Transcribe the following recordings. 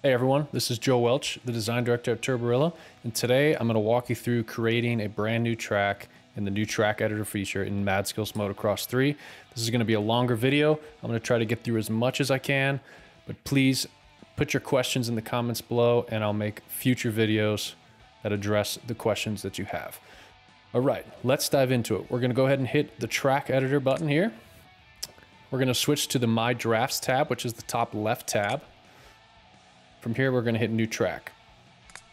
Hey everyone, this is Joe Welch, the design director at Turbarilla, and today I'm going to walk you through creating a brand new track in the new track editor feature in Mad Skills Motocross 3. This is going to be a longer video. I'm going to try to get through as much as I can, but please put your questions in the comments below and I'll make future videos that address the questions that you have. All right, let's dive into it. We're going to go ahead and hit the track editor button here. We're going to switch to the My Drafts tab, which is the top left tab. From here, we're going to hit New Track.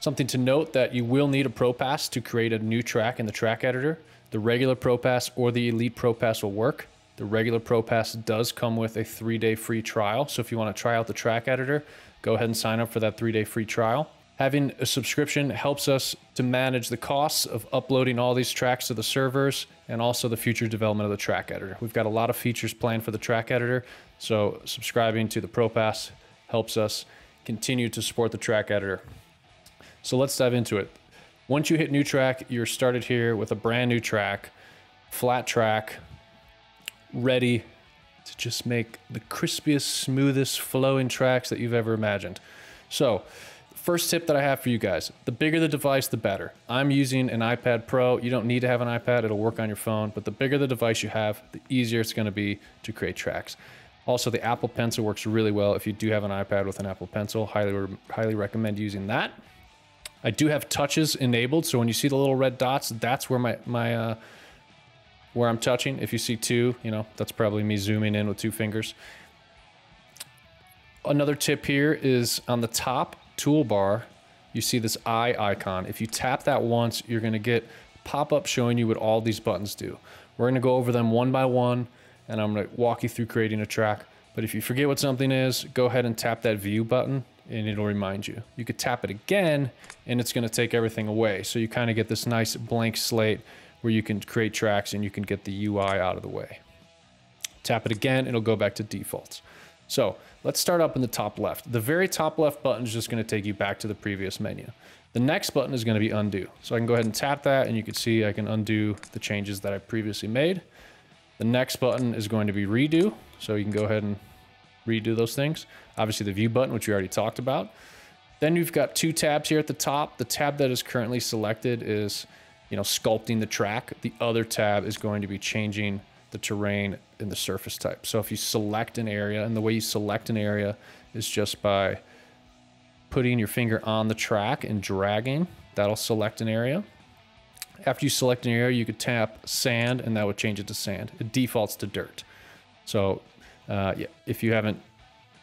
Something to note that you will need a Pro Pass to create a new track in the track editor. The regular Pro Pass or the Elite Pro Pass will work. The regular Pro Pass does come with a 3-day free trial. So if you want to try out the track editor, go ahead and sign up for that 3-day free trial. Having a subscription helps us to manage the costs of uploading all these tracks to the servers and also the future development of the track editor. We've got a lot of features planned for the track editor, so subscribing to the Pro Pass helps us continue to support the track editor. So let's dive into it. Once you hit new track, you're started here with a brand new track, flat track, ready to just make the crispiest, smoothest, flowing tracks that you've ever imagined. So, first tip that I have for you guys, the bigger the device, the better. I'm using an iPad Pro. You don't need to have an iPad, it'll work on your phone, but the bigger the device you have, the easier it's gonna be to create tracks. Also, the Apple Pencil works really well. If you do have an iPad with an Apple Pencil, highly recommend using that. I do have touches enabled, so when you see the little red dots, that's where where I'm touching. If you see two, that's probably me zooming in with 2 fingers. Another tip here is on the top toolbar, you see this eye icon. If you tap that once, you're gonna get a pop-up showing you what all these buttons do. We're gonna go over them one by one, and I'm gonna walk you through creating a track. But if you forget what something is, go ahead and tap that view button and it'll remind you. You could tap it again and it's gonna take everything away. So you kind of get this nice blank slate where you can create tracks and you can get the UI out of the way. Tap it again, it'll go back to defaults. So let's start up in the top left. The very top left button is just gonna take you back to the previous menu. The next button is gonna be undo. So I can go ahead and tap that and you can see I can undo the changes that I previously made. The next button is going to be redo. So you can go ahead and redo those things. Obviously the view button, which we already talked about. Then you've got 2 tabs here at the top. The tab that is currently selected is, sculpting the track. The other tab is going to be changing the terrain and the surface type. So if you select an area, and the way you select an area is just by putting your finger on the track and dragging, that'll select an area. After you select an area, you could tap sand and that would change it to sand. It defaults to dirt. So yeah, if you haven't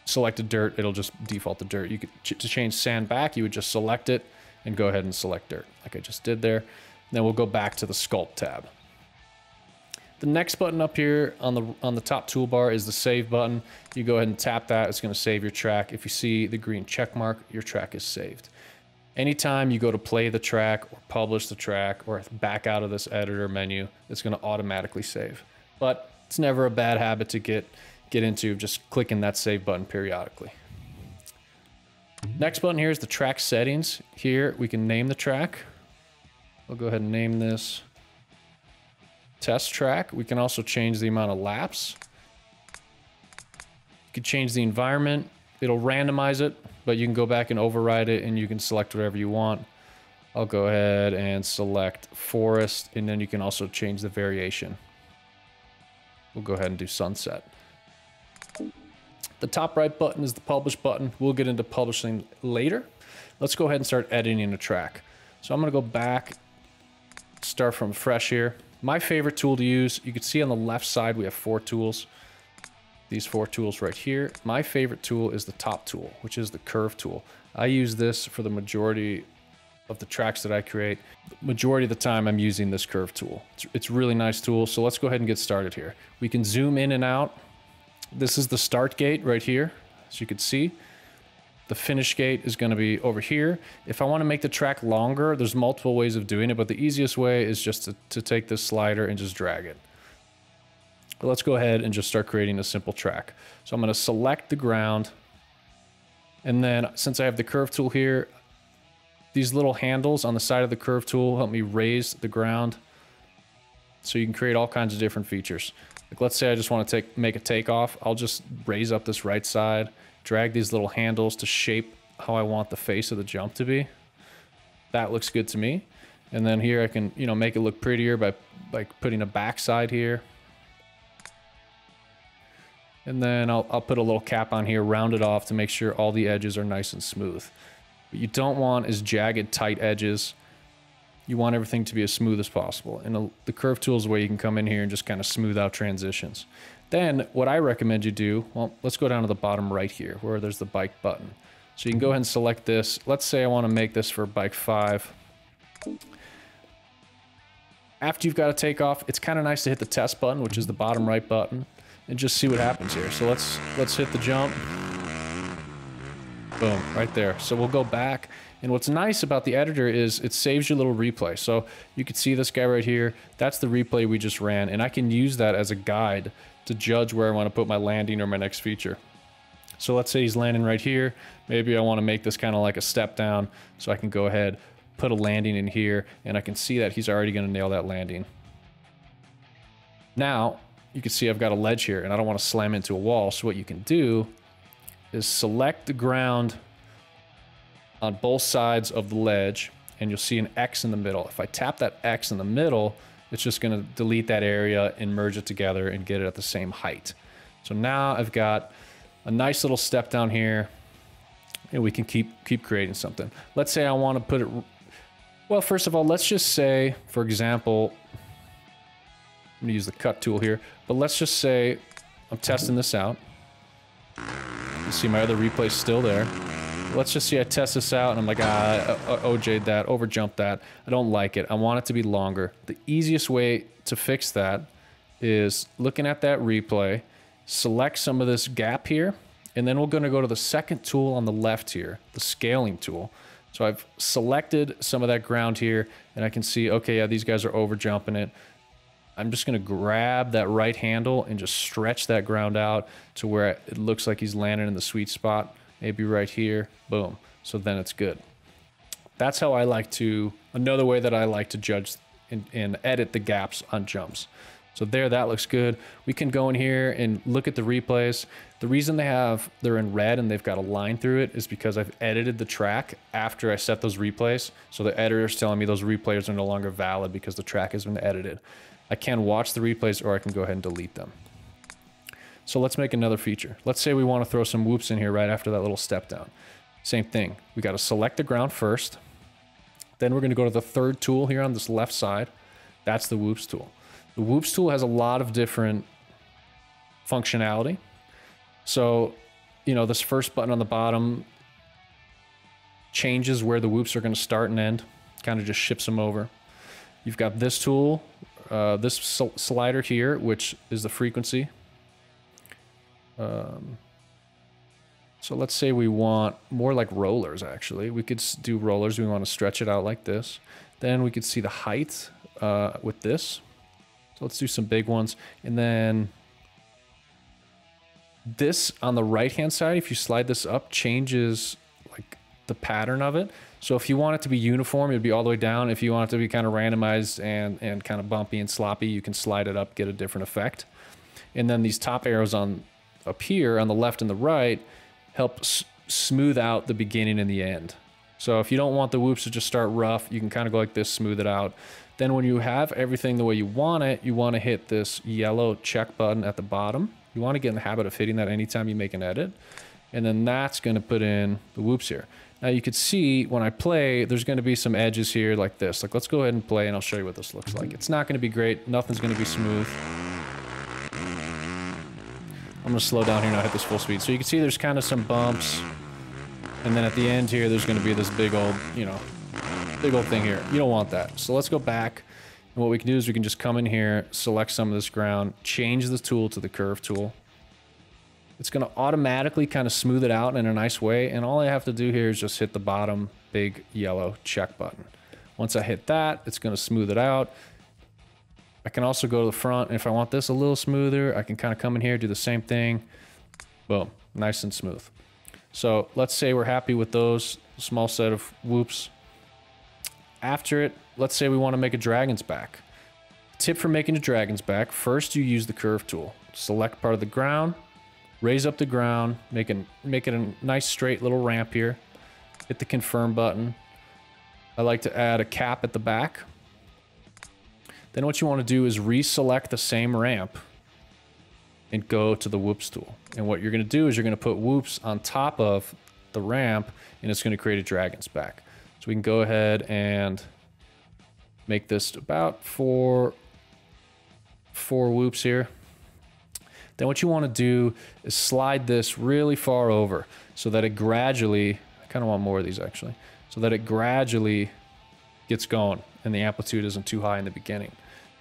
selected dirt, it'll just default to dirt. You could, to change sand back, you would just select it and go ahead and select dirt like I just did there. Then we'll go back to the sculpt tab. The next button up here on the top toolbar is the save button. You go ahead and tap that, it's gonna save your track. If you see the green check mark, your track is saved. Anytime you go to play the track or publish the track or back out of this editor menu, it's gonna automatically save. But it's never a bad habit to get into, just clicking that save button periodically. Next button here is the track settings. Here we can name the track. I'll go ahead and name this test track. We can also change the amount of laps. You can change the environment. It'll randomize it, but you can go back and override it and you can select whatever you want. I'll go ahead and select forest, and then you can also change the variation. We'll go ahead and do sunset. The top right button is the publish button. We'll get into publishing later. Let's go ahead and start editing a track. So I'm gonna go back, start from fresh here. My favorite tool to use, you can see on the left side, we have 4 tools. These 4 tools right here. My favorite tool is the top tool, which is the curve tool. I use this for the majority of the tracks that I create. The majority of the time I'm using this curve tool. It's a really nice tool. So let's go ahead and get started here. We can zoom in and out. This is the start gate right here. As you can see, the finish gate is gonna be over here. If I wanna make the track longer, there's multiple ways of doing it, but the easiest way is just to take this slider and just drag it. But let's go ahead and just start creating a simple track. So I'm gonna select the ground. And then since I have the curve tool here, these little handles on the side of the curve tool help me raise the ground. So you can create all kinds of different features. Like let's say I just want to make a takeoff. I'll just raise up this right side, drag these little handles to shape how I want the face of the jump to be. That looks good to me. And then here I can, you know, make it look prettier by putting a backside here. And then I'll put a little cap on here, round it off to make sure all the edges are nice and smooth. What you don't want is jagged, tight edges. You want everything to be as smooth as possible. And the curve tool is where you can come in here and just kind of smooth out transitions. Then what I recommend you do, well, let's go down to the bottom right here where there's the bike button. So you can go ahead and select this. Let's say I want to make this for bike 5. After you've got a takeoff, it's kind of nice to hit the test button, which is the bottom right button, and just see what happens here. So let's hit the jump. Boom, right there. So we'll go back. And what's nice about the editor is it saves you a little replay. So you can see this guy right here. That's the replay we just ran. And I can use that as a guide to judge where I want to put my landing or my next feature. So let's say he's landing right here. Maybe I want to make this kind of like a step down. So I can go ahead, put a landing in here, and I can see that he's already going to nail that landing. Now, you can see I've got a ledge here, and I don't want to slam into a wall. So what you can do is select the ground on both sides of the ledge, and you'll see an X in the middle. If I tap that X in the middle, it's just going to delete that area and merge it together and get it at the same height. So now I've got a nice little step down here, and we can keep creating something. Let's say I want to put it... Well, first of all, let's just say, for example, I'm gonna use the cut tool here, but let's just say I'm testing this out. You see my other replay's still there. Let's just see I test this out and I'm like, OJ'd that, overjumped that. I don't like it. I want it to be longer. The easiest way to fix that is looking at that replay, select some of this gap here, and then we're gonna go to the second tool on the left here, the scaling tool. So I've selected some of that ground here, and I can see, okay, yeah, these guys are over jumping it. I'm just gonna grab that right handle and just stretch that ground out to where it looks like he's landing in the sweet spot, maybe right here, boom. So then it's good. That's how I like to, another way that I like to judge and edit the gaps on jumps. So there, that looks good. We can go in here and look at the replays. The reason they're in red and they've got a line through it is because I've edited the track after I set those replays. So the editor's telling me those replays are no longer valid because the track has been edited. I can watch the replays or I can go ahead and delete them. So let's make another feature. Let's say we want to throw some whoops in here right after that little step down. Same thing. We got to select the ground first. Then we're going to go to the third tool here on this left side. That's the whoops tool. The whoops tool has a lot of different functionality. So, you know, this first button on the bottom changes where the whoops are going to start and end, kind of just shifts them over. You've got this tool, this slider here, which is the frequency. So let's say we want more like rollers, actually. We could do rollers. We want to stretch it out like this. Then we could see the height with this. So let's do some big ones. And then this on the right-hand side, if you slide this up, changes like the pattern of it. So if you want it to be uniform, it'd be all the way down. If you want it to be kind of randomized and kind of bumpy and sloppy, you can slide it up, get a different effect. And then these top arrows up here on the left and the right help smooth out the beginning and the end. So if you don't want the whoops to just start rough, you can kind of go like this, smooth it out. Then when you have everything the way you want it, you want to hit this yellow check button at the bottom. You want to get in the habit of hitting that anytime you make an edit. And then that's going to put in the whoops here. Now you could see when I play, there's going to be some edges here like this. Like, let's go ahead and play and I'll show you what this looks like. It's not going to be great. Nothing's going to be smooth. I'm going to slow down here and I'll hit this full speed. So you can see there's kind of some bumps. And then at the end here, there's going to be this big old, you know, big old thing here. You don't want that. So let's go back. And what we can do is we can just come in here, select some of this ground, change the tool to the curve tool. It's going to automatically kind of smooth it out in a nice way. And all I have to do here is just hit the bottom big yellow check button. Once I hit that, it's going to smooth it out. I can also go to the front. And if I want this a little smoother, I can kind of come in here, do the same thing. Boom, nice and smooth. So let's say we're happy with those small set of whoops. After it, let's say we want to make a dragon's back. Tip for making a dragon's back, first you use the curve tool. Select part of the ground, raise up the ground, make it a nice straight little ramp here. hit the confirm button. I like to add a cap at the back. Then what you want to do is reselect the same ramp and go to the whoops tool. And what you're going to do is you're going to put whoops on top of the ramp, and it's going to create a dragon's back. So we can go ahead and make this about four whoops here. Then what you want to do is slide this really far over so that it gradually, I kind of want more of these actually, so that it gradually gets going and the amplitude isn't too high in the beginning.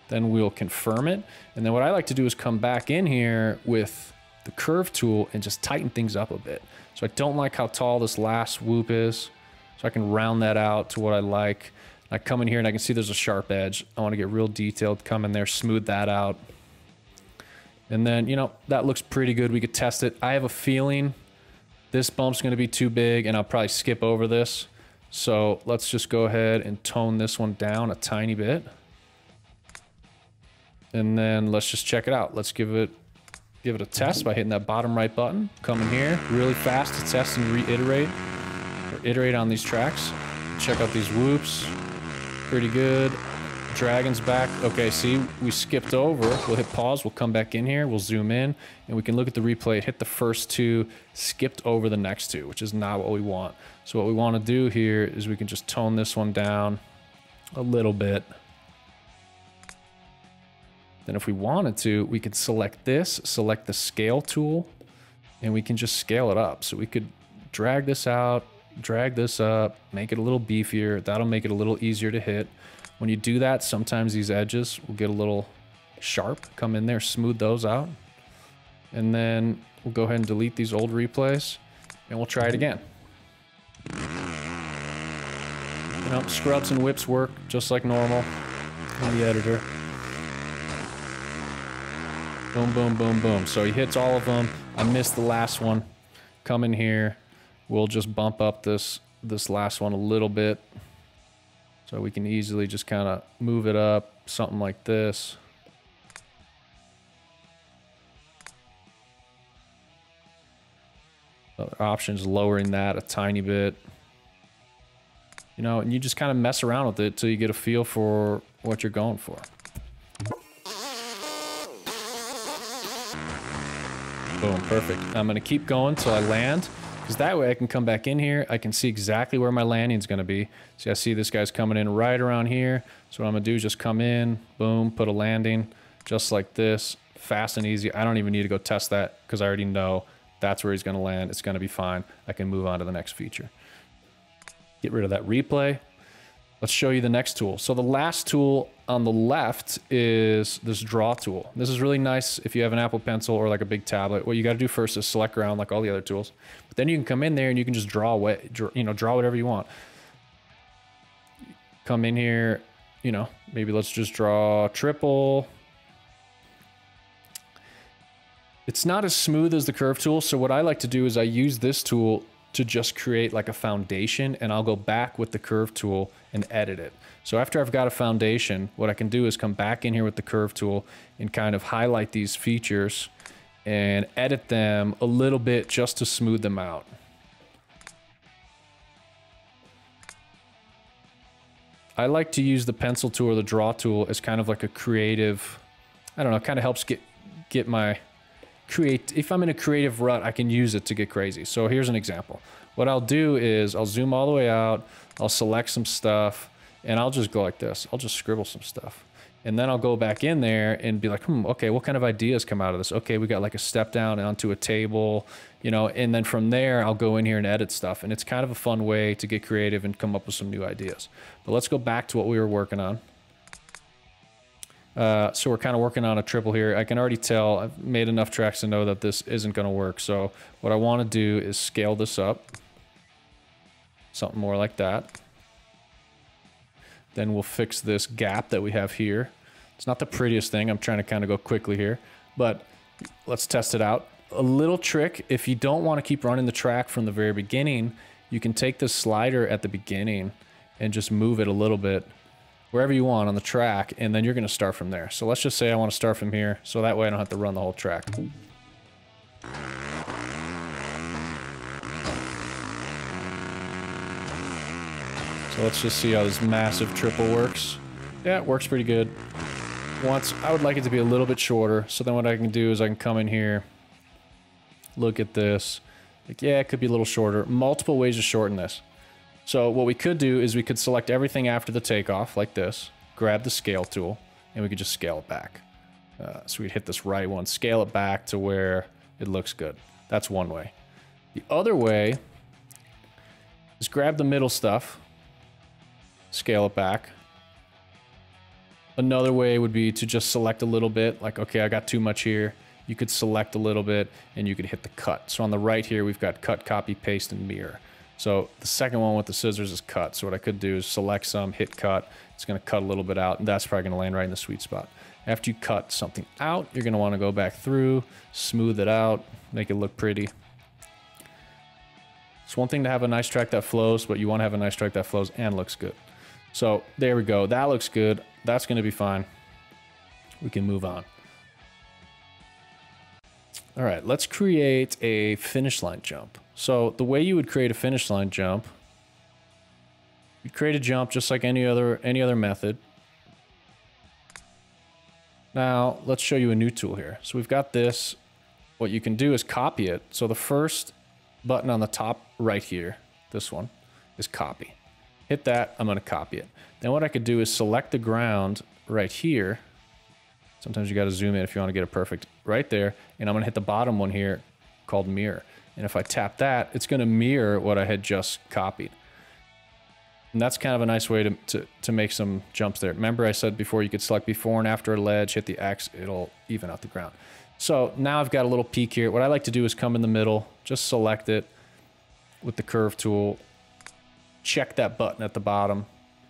Then we'll confirm it. And then what I like to do is come back in here with the curve tool and just tighten things up a bit. So I don't like how tall this last whoop is. So I can round that out to what I like. I come in here and I can see there's a sharp edge. I want to get real detailed, come in there, smooth that out. And then, you know, that looks pretty good. We could test it. I have a feeling this bump's going to be too big and I'll probably skip over this. So let's just go ahead and tone this one down a tiny bit. And then let's just check it out. Let's give it a test by hitting that bottom right button. Come in here really fast to test and reiterate or iterate on these tracks. Check out these whoops. Pretty good. Dragon's back. Okay, see, we skipped over. We'll hit pause. We'll come back in here. We'll zoom in and we can look at the replay. Hit the first two, skipped over the next two, which is not what we want. So what we want to do here is we can just tone this one down a little bit. Then if we wanted to, we could select this, select the scale tool, and we can just scale it up. So we could drag this out, drag this up, make it a little beefier. That'll make it a little easier to hit. When you do that, sometimes these edges will get a little sharp. Come in there, smooth those out. And then we'll go ahead and delete these old replays, and we'll try it again. You know, scrubs and whips work just like normal in the editor. Boom, boom, boom, boom. So he hits all of them. I missed the last one. Come in here. We'll just bump up this last one a little bit. So we can easily just kind of move it up, something like this. Other options, lowering that a tiny bit. You know, and you just kind of mess around with it till you get a feel for what you're going for. Boom, perfect. I'm gonna keep going till I land, because that way I can come back in here. I can see exactly where my landing's gonna be. See, I see this guy's coming in right around here. So what I'm gonna do is just come in, boom, put a landing, just like this, fast and easy. I don't even need to go test that because I already know that's where he's gonna land. It's gonna be fine. I can move on to the next feature. Get rid of that replay. Let's show you the next tool. So the last tool on the left is this draw tool. This is really nice if you have an Apple Pencil or like a big tablet. What you got to do first is select around like all the other tools. But then you can come in there and you can just draw away, draw whatever you want. Come in here, you know, maybe let's just draw triple. It's not as smooth as the curve tool. So what I like to do is I use this tool to just create like a foundation, and I'll go back with the curve tool and edit it. So after I've got a foundation, what I can do is come back in here with the curve tool and kind of highlight these features and edit them a little bit just to smooth them out. I like to use the pencil tool or the draw tool as kind of like a creative, I don't know, it kind of helps get my if I'm in a creative rut, I can use it to get crazy. So here's an example. What I'll do is I'll zoom all the way out, I'll select some stuff, and I'll just go like this. I'll just scribble some stuff. And then I'll go back in there and be like, okay, what kind of ideas come out of this? Okay, we got like a step down onto a table, you know, and then from there, I'll go in here and edit stuff. And it's kind of a fun way to get creative and come up with some new ideas. But let's go back to what we were working on. So we're kind of working on a triple here. I can already tell I've made enough tracks to know that this isn't going to work. So what I want to do is scale this up. Something more like that. Then we'll fix this gap that we have here. It's not the prettiest thing. I'm trying to kind of go quickly here, but let's test it out. A little trick, if you don't want to keep running the track from the very beginning, you can take the slider at the beginning and just move it a little bit wherever you want on the track, and then you're going to start from there. So let's just say I want to start from here, so that way I don't have to run the whole track. So let's just see how this massive triple works. Yeah, it works pretty good. Once, I would like it to be a little bit shorter, so then what I can do is I can come in here, look at this. Like, yeah, it could be a little shorter. Multiple ways to shorten this. So what we could do is we could select everything after the takeoff, like this, grab the scale tool, and we could just scale it back. So we'd hit this right one, scale it back to where it looks good. That's one way. The other way is grab the middle stuff, scale it back. Another way would be to just select a little bit, like, okay, I got too much here. You could select a little bit and you could hit the cut. So on the right here, we've got cut, copy, paste, and mirror. So the second one with the scissors is cut. So what I could do is select some, hit cut. It's gonna cut a little bit out, and that's probably gonna land right in the sweet spot. After you cut something out, you're gonna wanna go back through, smooth it out, make it look pretty. It's one thing to have a nice track that flows, but you wanna have a nice track that flows and looks good. So there we go, that looks good. That's gonna be fine. We can move on. All right, let's create a finish line jump. So the way you would create a finish line jump, you'd create a jump just like any other method. Now, let's show you a new tool here. So we've got this. What you can do is copy it. So the first button on the top right here, this one, is copy. Hit that, I'm gonna copy it. Then what I could do is select the ground right here. Sometimes you gotta zoom in if you wanna get it perfect. Right there, and I'm gonna hit the bottom one here called mirror. And if I tap that, it's gonna mirror what I had just copied. And that's kind of a nice way to make some jumps there. Remember I said before you could select before and after a ledge, hit the X, it'll even out the ground. So now I've got a little peak here. What I like to do is come in the middle, just select it with the curve tool, check that button at the bottom,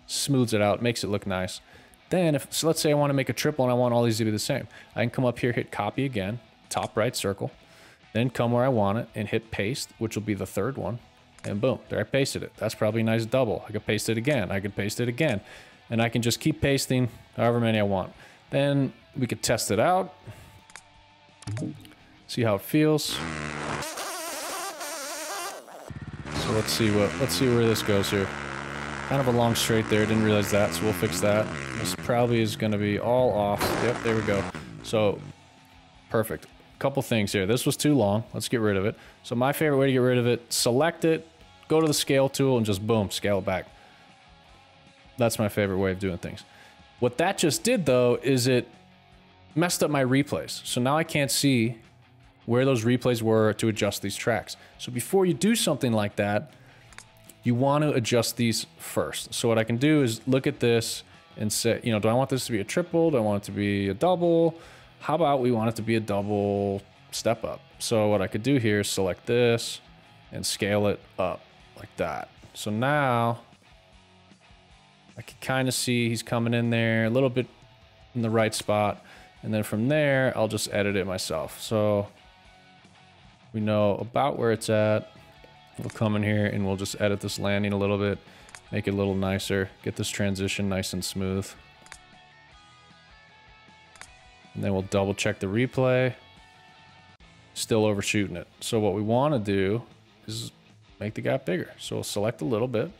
smooths it out, makes it look nice. Then so let's say I want to make a triple and I want all these to be the same. I can come up here, hit copy again, top right circle, then come where I want it and hit paste, which will be the third one. And boom, there I pasted it. That's probably a nice double. I could paste it again. I could paste it again. And I can just keep pasting however many I want. Then we could test it out. See how it feels. So let's see where this goes here. Kind of a long straight there, didn't realize that, so we'll fix that. This probably is gonna be all off. Yep, there we go. So, perfect. Couple things here. This was too long. Let's get rid of it. So my favorite way to get rid of it, select it, go to the scale tool, and just boom, scale it back. That's my favorite way of doing things. What that just did though, is it messed up my replays. So now I can't see where those replays were to adjust these tracks. So before you do something like that, you want to adjust these first. So what I can do is look at this and say, you know, do I want this to be a triple? Do I want it to be a double? How about we want it to be a double step up? So what I could do here is select this and scale it up like that. So now I can kind of see he's coming in there a little bit in the right spot. And then from there, I'll just edit it myself. So we know about where it's at. We'll come in here and we'll just edit this landing a little bit, make it a little nicer, get this transition nice and smooth. And then we'll double check the replay. Still overshooting it. So what we want to do is make the gap bigger. So we'll select a little bit.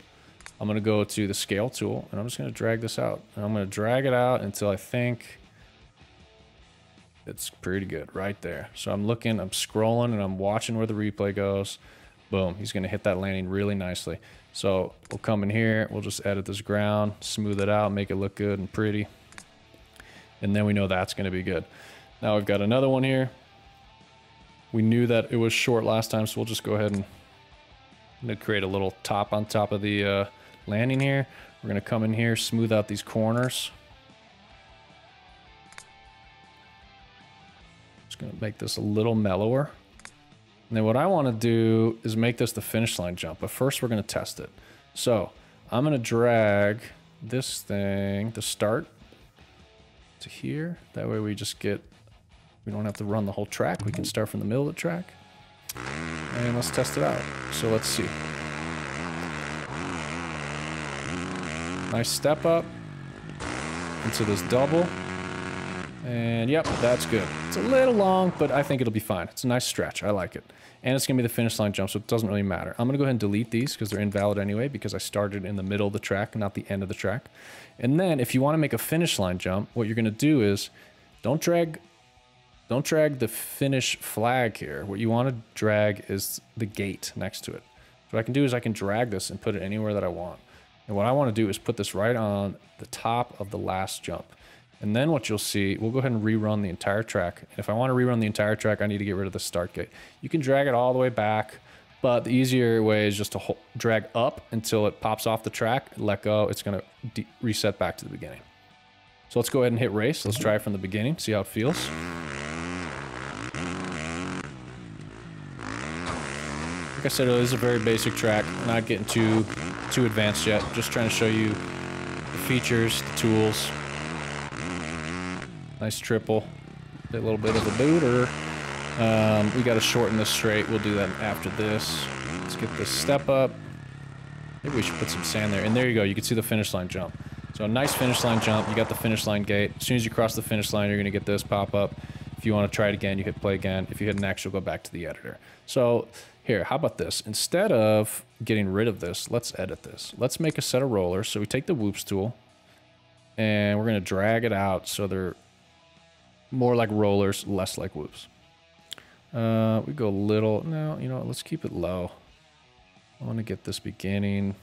I'm going to go to the scale tool and I'm just going to drag this out. And I'm going to drag it out until I think it's pretty good right there. So I'm looking, I'm scrolling, and I'm watching where the replay goes. Boom, he's going to hit that landing really nicely. So we'll come in here, we'll just edit this ground, smooth it out, make it look good and pretty. And then we know that's going to be good. Now we've got another one here. We knew that it was short last time, so we'll just go ahead and I'm going to create a little top on top of the landing here. We're going to come in here, smooth out these corners. Just going to make this a little mellower. And then what I want to do is make this the finish line jump, but first we're going to test it. So I'm going to drag this thing, the start, to here. That way we don't have to run the whole track. We can start from the middle of the track. And let's test it out. So let's see. Nice step up into this double. And yep, that's good. It's a little long, but I think it'll be fine. It's a nice stretch. I like it. And it's going to be the finish line jump, so it doesn't really matter. I'm going to go ahead and delete these because they're invalid anyway, because I started in the middle of the track, not the end of the track. And then if you want to make a finish line jump, what you're going to do is don't drag the finish flag here. What you want to drag is the gate next to it. So what I can do is I can drag this and put it anywhere that I want. And what I want to do is put this right on the top of the last jump. And then what you'll see, we'll go ahead and rerun the entire track. And if I want to rerun the entire track, I need to get rid of the start gate. You can drag it all the way back, but the easier way is just to drag up until it pops off the track, let go, it's going to reset back to the beginning. So let's go ahead and hit race. Let's try it from the beginning, see how it feels. Like I said, it is a very basic track. I'm not getting too advanced yet. Just trying to show you the features, the tools. Nice triple. A little bit of a booter. We got to shorten this straight. We'll do that after this. Let's get this step up. Maybe we should put some sand there. And there you go. You can see the finish line jump. So a nice finish line jump. You got the finish line gate. As soon as you cross the finish line, you're going to get this pop up. If you want to try it again, you hit play again. If you hit next, you'll go back to the editor. So here, how about this? Instead of getting rid of this, let's edit this. Let's make a set of rollers. So we take the whoops tool and we're going to drag it out so they're more like rollers, less like whoops. We go a little, no, you know what, let's keep it low. I want to get this beginning.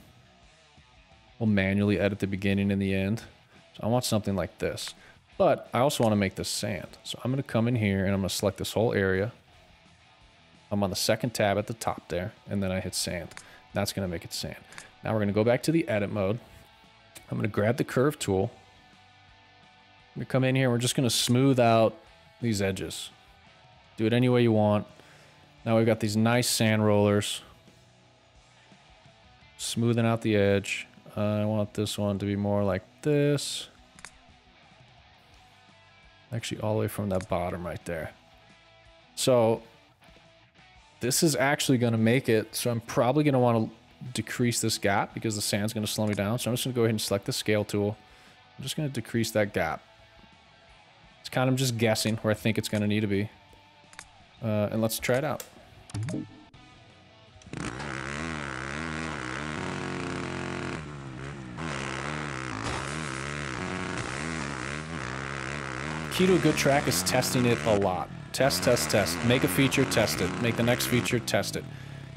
We'll manually edit the beginning and the end. So I want something like this. But I also want to make this sand. So I'm going to come in here and I'm going to select this whole area. I'm on the second tab at the top there, and then I hit sand. That's going to make it sand. Now we're going to go back to the edit mode. I'm going to grab the curve tool. I'm going to come in here and we're just going to smooth out these edges. Do it any way you want. Now we've got these nice sand rollers. Smoothing out the edge. I want this one to be more like this. Actually, all the way from that bottom right there. So this is actually going to make it, so I'm probably going to want to decrease this gap because the sand's going to slow me down. So I'm just going to go ahead and select the scale tool. I'm just going to decrease that gap. It's kind of just guessing where I think it's going to need to be. And let's try it out. Key to a good track is testing it a lot. Test, test, test. Make a feature, test it. Make the next feature, test it.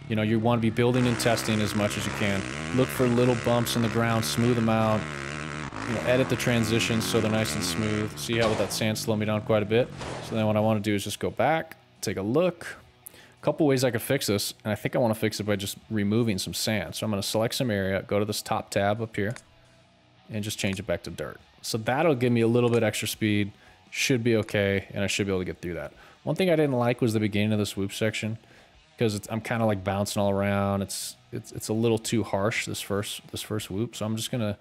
You know, you want to be building and testing as much as you can. Look for little bumps in the ground, smooth them out. You know, edit the transitions so they're nice and smooth. See how with that sand slowed me down quite a bit? So then what I want to do is just go back, take a look. A couple ways I could fix this, and I think I want to fix it by just removing some sand. So I'm going to select some area, go to this top tab up here, and just change it back to dirt. So that'll give me a little bit extra speed. Should be okay, and I should be able to get through that. One thing I didn't like was the beginning of this whoop section, because I'm kind of like bouncing all around. It's a little too harsh, this first whoop. So I'm just gonna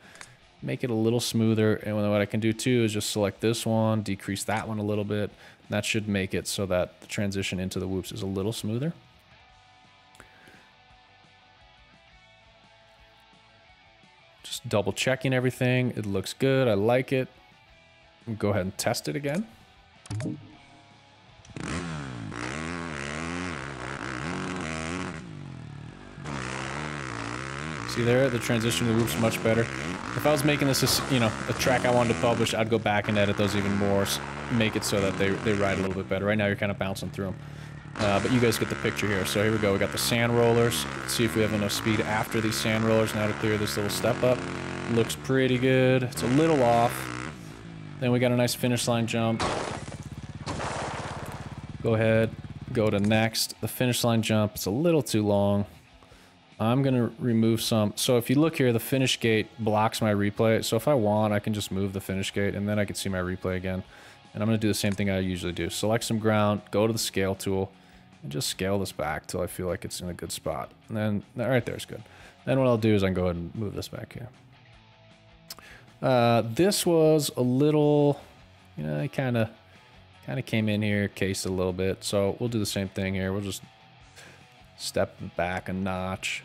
make it a little smoother. And what I can do too is just select this one, decrease that one a little bit. That should make it so that the transition into the whoops is a little smoother. Just double checking everything. It looks good. I like it. Go ahead and test it again. See there, the transition to the whoop's much better. If I was making this, you know, a track I wanted to publish, I'd go back and edit those even more, make it so that they ride a little bit better. Right now, you're kind of bouncing through them. But you guys get the picture here. So here we go. We got the sand rollers. Let's see if we have enough speed after these sand rollers now to clear this little step up. Looks pretty good. It's a little off. Then we got a nice finish line jump. Go ahead, go to next. The finish line jump, it's a little too long. I'm gonna remove some. So if you look here, the finish gate blocks my replay. So if I want, I can just move the finish gate and then I can see my replay again. And I'm gonna do the same thing I usually do. Select some ground, go to the scale tool, and just scale this back till I feel like it's in a good spot. And then, right there's good. Then what I'll do is I can go ahead and move this back here. This was a little, you know, it kind of came in here, cased a little bit. So we'll do the same thing here. We'll just step back a notch.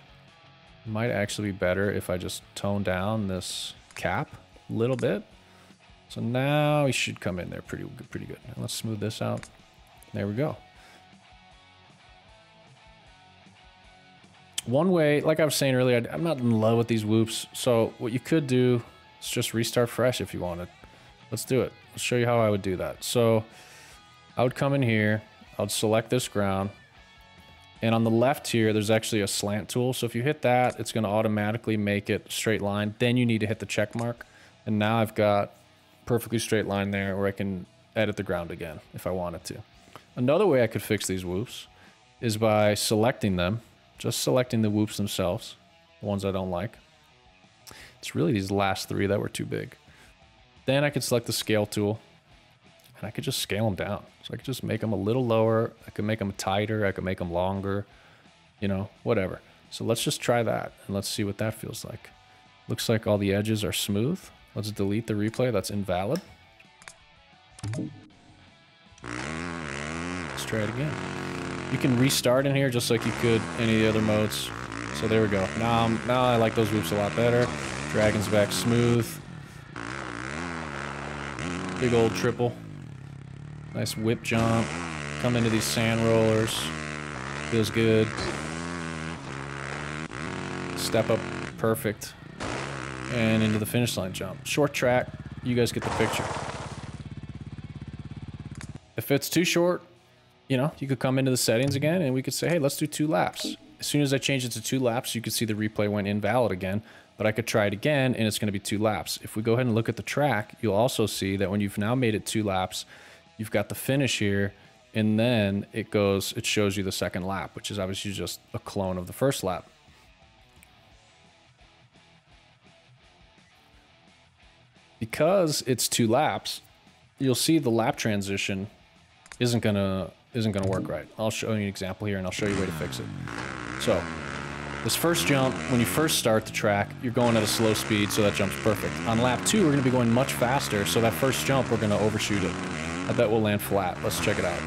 Might actually be better if I just tone down this cap a little bit. So now he should come in there pretty good. And let's smooth this out. There we go. One way, like I was saying earlier, I'm not in love with these whoops. So what you could do is just restart fresh if you wanted. Let's do it. I'll show you how I would do that. So I would come in here, I would select this ground, and on the left here, there's actually a slant tool. So if you hit that, it's gonna automatically make it straight line. Then you need to hit the check mark. And now I've got perfectly straight line there where I can edit the ground again if I wanted to. Another way I could fix these whoops is by selecting them, just selecting the whoops themselves, the ones I don't like. It's really these last three that were too big. Then I could select the scale tool and I could just scale them down. So I could just make them a little lower. I could make them tighter. I could make them longer, you know, whatever. So let's just try that and let's see what that feels like. Looks like all the edges are smooth. Let's delete the replay. That's invalid. Let's try it again. You can restart in here just like you could any of the other modes. So there we go. Now I like those whoops a lot better. Dragon's back smooth. Big old triple. Nice whip jump. Come into these sand rollers. Feels good. Step up perfect. And into the finish line jump. Short track. You guys get the picture. If it's too short, you know, you could come into the settings again and we could say, hey, let's do 2 laps. As soon as I change it to 2 laps, you can see the replay went invalid again, but I could try it again and it's going to be 2 laps. If we go ahead and look at the track, you'll also see that when you've now made it 2 laps, you've got the finish here and then it shows you the second lap, which is obviously just a clone of the first lap. Because it's 2 laps, you'll see the lap transition isn't gonna work right. I'll show you an example here and I'll show you a way to fix it. So this first jump, when you first start the track, you're going at a slow speed, so that jump's perfect. On lap 2, we're gonna be going much faster, so that first jump, we're gonna overshoot it. I bet we'll land flat. Let's check it out.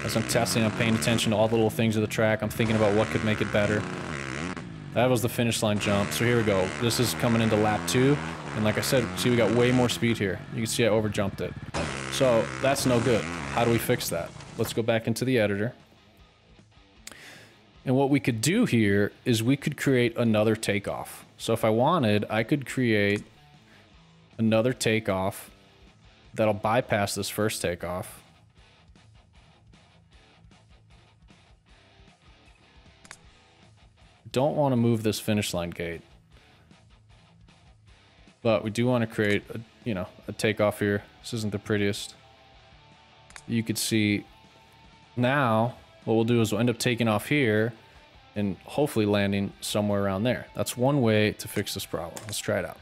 As I'm testing, I'm paying attention to all the little things of the track. I'm thinking about what could make it better. That was the finish line jump. So here we go. This is coming into lap 2. And like I said, see, we got way more speed here. You can see I overjumped it. So that's no good. How do we fix that? Let's go back into the editor. And what we could do here is we could create another takeoff. So if I wanted, I could create another takeoff that'll bypass this first takeoff. Don't want to move this finish line gate. But we do want to create a takeoff here. This isn't the prettiest. You could see now what we'll do is we'll end up taking off here and hopefully landing somewhere around there. That's one way to fix this problem. Let's try it out.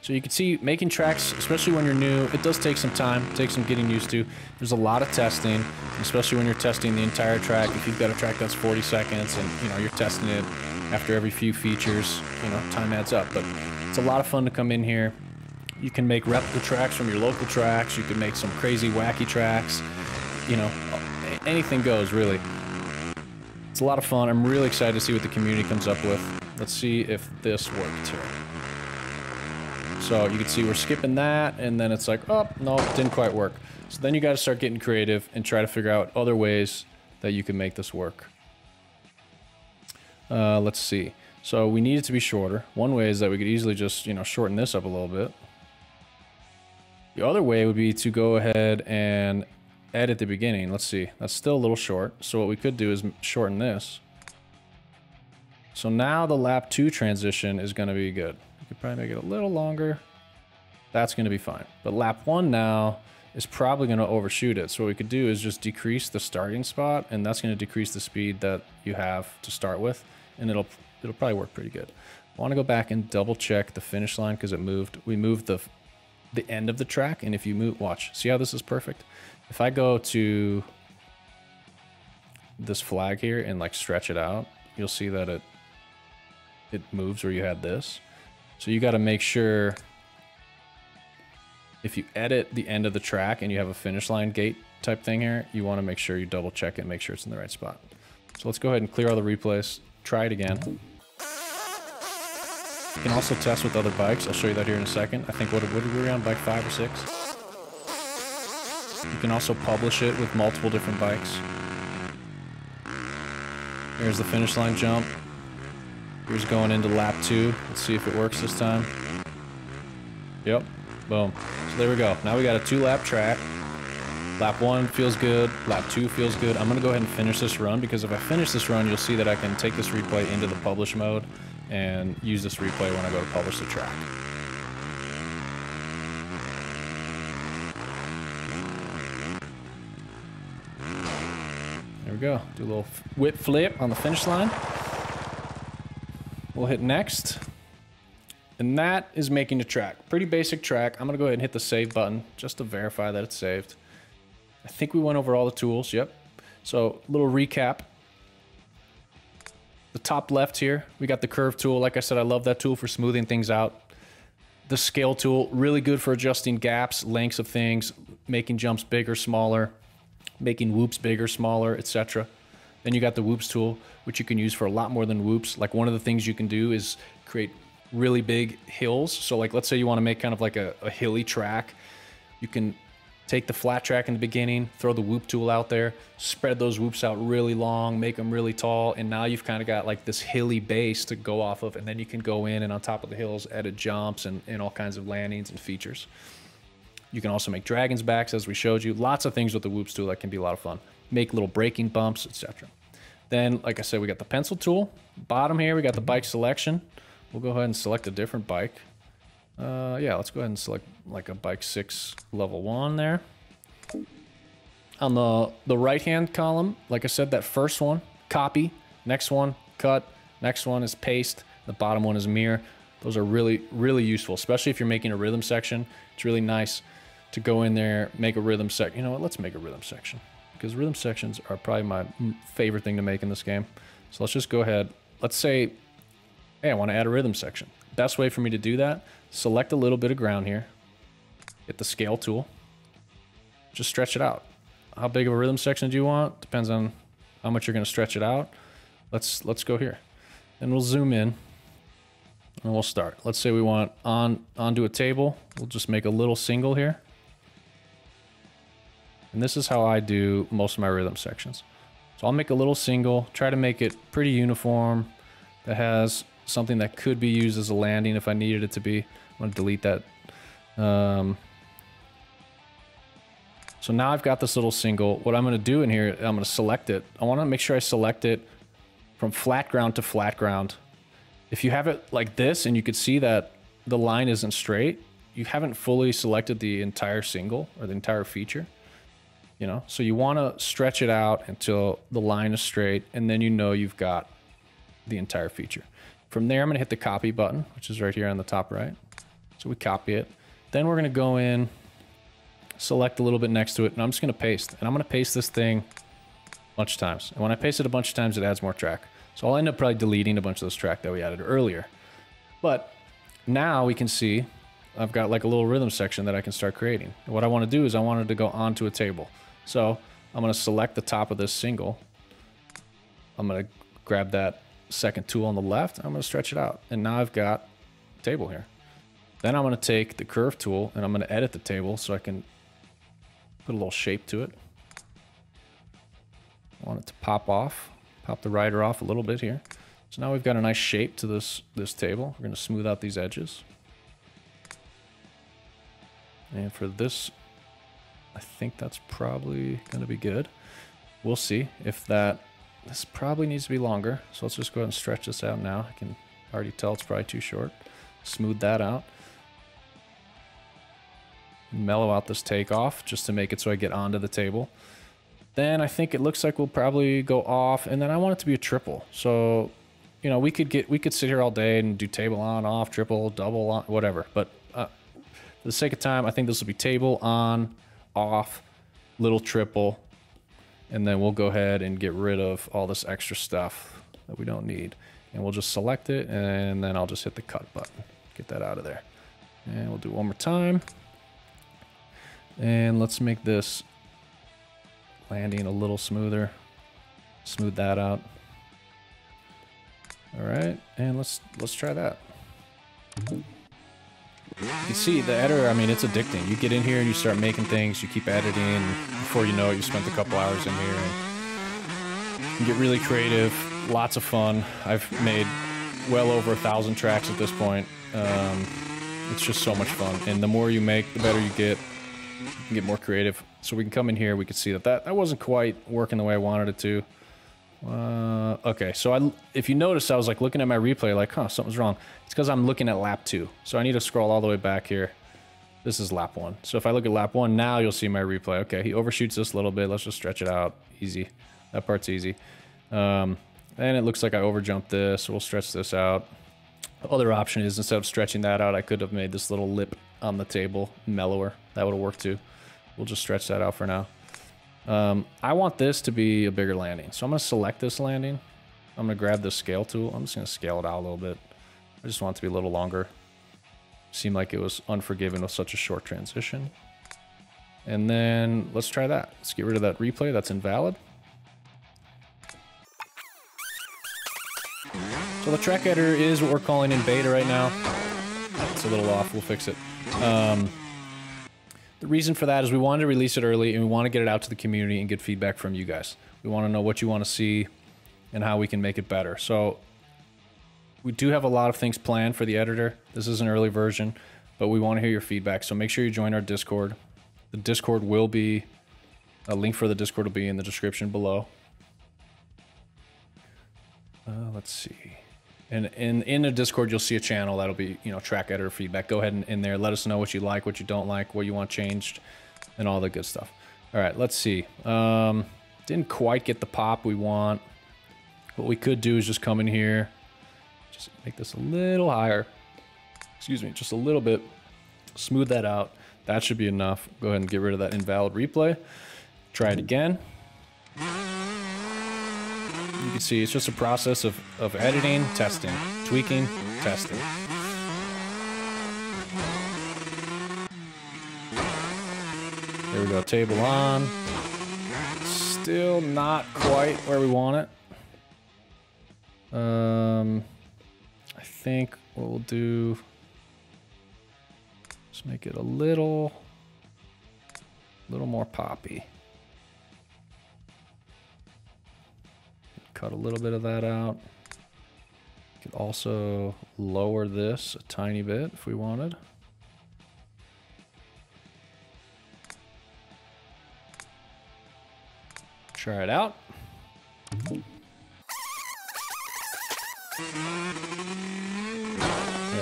So you can see making tracks, especially when you're new, it does take some time, takes some getting used to. There's a lot of testing, especially when you're testing the entire track. If you've got a track that's 40 seconds and you're testing it after every few features, time adds up. But it's a lot of fun to come in here. You can make replica tracks from your local tracks. You can make some crazy wacky tracks. Anything goes, really. It's a lot of fun. I'm really excited to see what the community comes up with. Let's see if this worked here. So you can see we're skipping that, and then it's like, oh, no, it didn't quite work. So then you got to start getting creative and try to figure out other ways that you can make this work. Let's see. So we need it to be shorter. One way is that we could easily just, shorten this up a little bit. The other way would be to go ahead and edit the beginning. Let's see. That's still a little short. So what we could do is shorten this. So now the lap 2 transition is going to be good. We could probably make it a little longer. That's going to be fine. But lap 1 now is probably going to overshoot it. So what we could do is just decrease the starting spot, and that's going to decrease the speed that you have to start with, and it'll probably work pretty good. I want to go back and double check the finish line because it moved. We moved the end of the track, and if you move, watch, see how this is perfect? If I go to this flag here and like stretch it out, you'll see that it moves where you had this. So you got to make sure if you edit the end of the track and you have a finish line gate type thing here, you want to make sure you double check it and make sure it's in the right spot. So let's go ahead and clear all the replays. Try it again. You can also test with other bikes. I'll show you that here in a second. I think what were we on, bike 5 or 6? You can also publish it with multiple different bikes. Here's the finish line jump. Here's going into lap 2. Let's see if it works this time. Yep, boom. So there we go. Now we got a 2-lap track. Lap 1 feels good, lap 2 feels good. I'm gonna go ahead and finish this run, because if I finish this run, you'll see that I can take this replay into the publish mode and use this replay when I go to publish the track. There we go. Do a little whip flip on the finish line. We'll hit next. And that is making the track. Pretty basic track. I'm gonna go ahead and hit the save button just to verify that it's saved. I think we went over all the tools, yep. So, little recap. The top left here, we got the curve tool. Like I said, I love that tool for smoothing things out. The scale tool, really good for adjusting gaps, lengths of things, making jumps bigger, smaller, making whoops bigger, smaller, etc. Then you got the whoops tool, which you can use for a lot more than whoops. Like, one of the things you can do is create really big hills. So like, let's say you want to make kind of like a hilly track. You can take the flat track in the beginning, throw the whoop tool out there, spread those whoops out really long, make them really tall, and now you've kind of got like this hilly base to go off of, and then you can go in and on top of the hills edit jumps and all kinds of landings and features. You can also make dragon's backs, as we showed you. Lots of things with the whoops tool that can be a lot of fun. Make little braking bumps, etc. Then, like I said, we got the pencil tool. Bottom here, we got the bike selection. We'll go ahead and select a different bike. Yeah, let's go ahead and select like a bike 6 level 1 there. On the right hand column, like I said, that first one, copy. Next one, cut. Next one is paste. The bottom one is mirror. Those are really, really useful, especially if you're making a rhythm section. It's really nice to go in there, make a rhythm section. You know what, let's make a rhythm section, because rhythm sections are probably my favorite thing to make in this game. So let's just go ahead. Let's say, hey, I want to add a rhythm section. Best way for me to do that, select a little bit of ground here, hit the scale tool, just stretch it out. How big of a rhythm section do you want? Depends on how much you're going to stretch it out. Let's go here, and we'll zoom in, and we'll start. Let's say we want onto a table. We'll just make a little single here, and this is how I do most of my rhythm sections. So I'll make a little single, try to make it pretty uniform, that has something that could be used as a landing if I needed it to be. I'm going to delete that. So now I've got this little single. What I'm going to do in here, I'm going to select it. I want to make sure I select it from flat ground to flat ground. If you have it like this and you could see that the line isn't straight, you haven't fully selected the entire single or the entire feature. You know, so you want to stretch it out until the line is straight, and then you know you've got the entire feature. From there, I'm going to hit the copy button, which is right here on the top right. So we copy it. Then we're going to go in, select a little bit next to it, and I'm just going to paste. And I'm going to paste this thing a bunch of times. And when I paste it a bunch of times, it adds more track. So I'll end up probably deleting a bunch of this track that we added earlier. But now we can see I've got like a little rhythm section that I can start creating. And what I want to do is I wanted to go onto a table. So I'm going to select the top of this single. I'm going to grab that second tool on the left. I'm going to stretch it out. And now I've got a table here. Then I'm going to take the curve tool and I'm going to edit the table so I can put a little shape to it. I want it to pop off, pop the rider off a little bit here. So now we've got a nice shape to this table. We're going to smooth out these edges. And for this, I think that's probably going to be good. We'll see if this probably needs to be longer. So let's just go ahead and stretch this out now. I can already tell it's probably too short. Smooth that out. Mellow out this takeoff just to make it so I get onto the table. Then I think it looks like we'll probably go off, and then I want it to be a triple. So, you know, we could sit here all day and do table on, off, triple, double on, whatever. But for the sake of time, I think this will be table on, off, little triple, and then we'll go ahead and get rid of all this extra stuff that we don't need. And we'll just select it, and then I'll just hit the cut button. Get that out of there. And we'll do one more time. And let's make this landing a little smoother. Smooth that out. All right, and let's try that. You can see the editor, I mean, it's addicting. You get in here and you start making things, you keep editing, and before you know it, you spent a couple hours in here. And you get really creative, lots of fun. I've made well over 1,000 tracks at this point. It's just so much fun. And the more you make, the better you get. You can get more creative. So we can come in here, we can see that wasn't quite working the way I wanted it to. Okay, so if you notice, I was like looking at my replay like, huh, something's wrong. It's because I'm looking at lap 2. So I need to scroll all the way back here. This is lap 1. So if I look at lap 1, now you'll see my replay. Okay, he overshoots this a little bit. Let's just stretch it out. Easy. That part's easy. And it looks like I overjumped this. We'll stretch this out. The other option is, instead of stretching that out, I could have made this little lip on the table mellower. That would have worked too. We'll just stretch that out for now. I want this to be a bigger landing. So I'm going to select this landing. I'm going to grab the scale tool. I'm just going to scale it out a little bit. I just want it to be a little longer. Seemed like it was unforgiving with such a short transition. And then let's try that. Let's get rid of that replay. That's invalid. So the track editor is what we're calling in beta right now. It's a little off. We'll fix it. The reason for that is we wanted to release it early and we want to get it out to the community and get feedback from you guys. We want to know what you want to see and how we can make it better. So we do have a lot of things planned for the editor. This is an early version, but we want to hear your feedback. So make sure you join our Discord. The Discord will be, a link for the Discord will be in the description below. Let's see. And in the Discord, you'll see a channel that'll be, you know, track editor feedback. Go ahead and in there, let us know what you like, what you don't like, what you want changed, and all the good stuff. All right, let's see. Didn't quite get the pop we want. What we could do is just come in here, just make this a little higher. Excuse me, just a little bit. Smooth that out. That should be enough. Go ahead and get rid of that invalid replay. Try it again. You can see it's just a process of editing, testing, tweaking, testing. There we go, table on. Still not quite where we want it. I think what we'll do is make it a little more poppy. Cut a little bit of that out. Could also lower this a tiny bit if we wanted. Try it out. Yeah,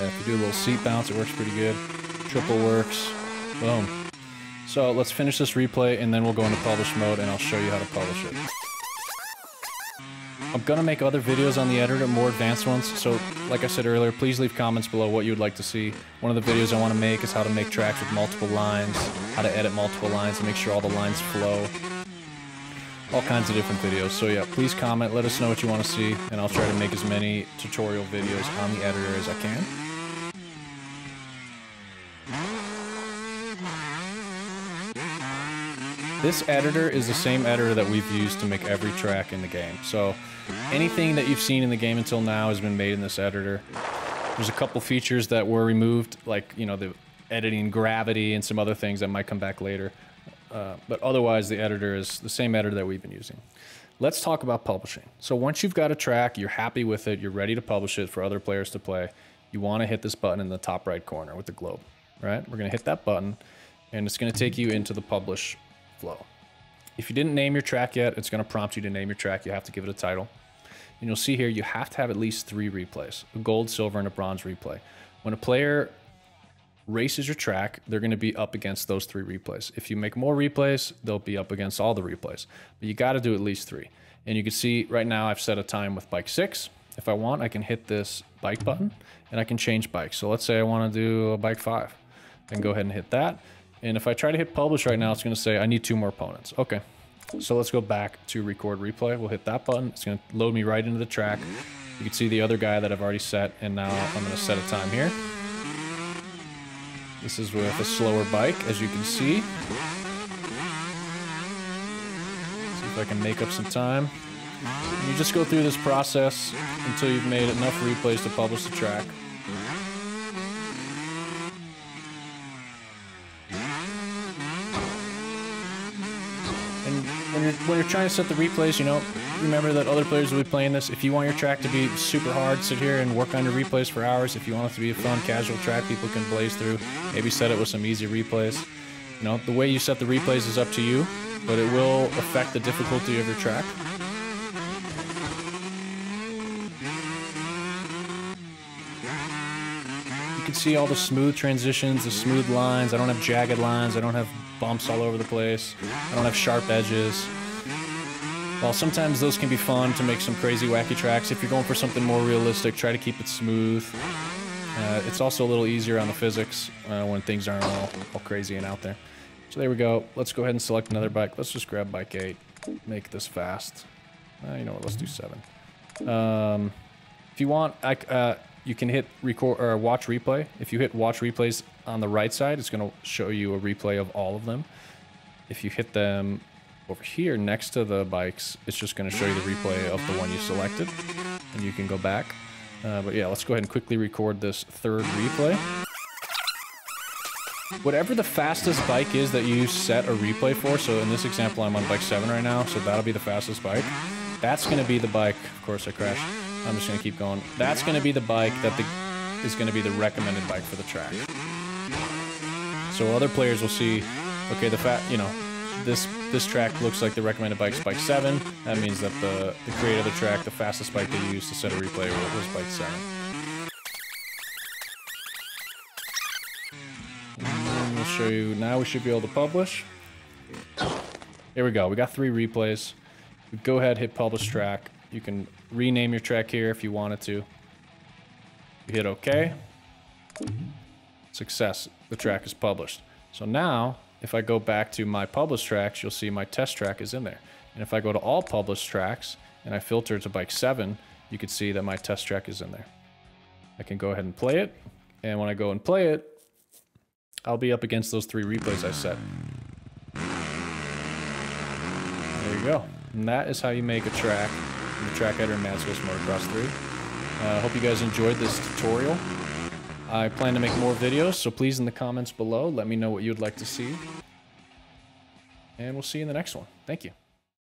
if you do a little seat bounce, it works pretty good. Triple works. Boom. So let's finish this replay and then we'll go into publish mode and I'll show you how to publish it. I'm gonna make other videos on the editor, more advanced ones, so like I said earlier, please leave comments below what you would like to see. One of the videos I want to make is how to make tracks with multiple lines, how to edit multiple lines and make sure all the lines flow. All kinds of different videos, so yeah, please comment, let us know what you want to see, and I'll try to make as many tutorial videos on the editor as I can. This editor is the same editor that we've used to make every track in the game. So anything that you've seen in the game until now has been made in this editor. There's a couple features that were removed, like, you know, the editing gravity and some other things that might come back later. But otherwise, the editor is the same editor that we've been using. Let's talk about publishing. So once you've got a track, you're happy with it, you're ready to publish it for other players to play, you want to hit this button in the top right corner with the globe, right? We're going to hit that button, and it's going to take you into the publish flow. If you didn't name your track yet, it's going to prompt you to name your track. You have to give it a title. And you'll see here, you have to have at least 3 replays, a gold, silver, and a bronze replay. When a player races your track, they're going to be up against those 3 replays. If you make more replays, they'll be up against all the replays. But you got to do at least 3. And you can see right now I've set a time with bike 6. If I want, I can hit this bike button and I can change bikes. So let's say I want to do a bike 5. I can go ahead and hit that. And if I try to hit publish right now, it's going to say I need 2 more opponents. Okay, so let's go back to record replay. We'll hit that button. It's going to load me right into the track. You can see the other guy that I've already set, and now I'm going to set a time here. This is with a slower bike, as you can see. See if I can make up some time. You just go through this process until you've made enough replays to publish the track. when you're trying to set the replays, you know, remember that other players will be playing this. If you want your track to be super hard, sit here and work on your replays for hours. If you want it to be a fun, casual track people can blaze through, maybe set it with some easy replays. You know, the way you set the replays is up to you, but it will affect the difficulty of your track. You can see all the smooth transitions, the smooth lines. I don't have jagged lines. I don't have bumps all over the place. I don't have sharp edges. While sometimes those can be fun to make some crazy wacky tracks, if you're going for something more realistic, try to keep it smooth. It's also a little easier on the physics when things aren't all crazy and out there. So there we go. Let's go ahead and select another bike. Let's just grab bike 8. Make this fast. You know what? Let's do 7. If you want, you can hit record or watch replay. If you hit watch replays on the right side, it's going to show you a replay of all of them. If you hit them over here next to the bikes, it's just going to show you the replay of the one you selected, and you can go back. But yeah, let's go ahead and quickly record this third replay. Whatever the fastest bike is that you set a replay for, so in this example I'm on bike 7 right now, so that'll be the fastest bike. That's going to be the bike, of course I crashed, I'm just going to keep going. That's going to be the bike that is going to be the recommended bike for the track. So other players will see, okay, this track looks like the recommended bike's bike 7. That means that the creator of the track, the fastest bike they used to set a replay was bike 7. And we'll show you, now we should be able to publish. Here we go, we got 3 replays. Go ahead, hit publish track. You can rename your track here if you wanted to. You hit OK. Success, the track is published. So now, if I go back to my published tracks, you'll see my test track is in there. And if I go to all published tracks and I filter to bike 7, you can see that my test track is in there. I can go ahead and play it. And when I go and play it, I'll be up against those 3 replays I set. There you go. And that is how you make a track in the track editor in Mad Skills Motocross 3. I hope you guys enjoyed this tutorial. I plan to make more videos, so please in the comments below, let me know what you'd like to see. And we'll see you in the next one. Thank you.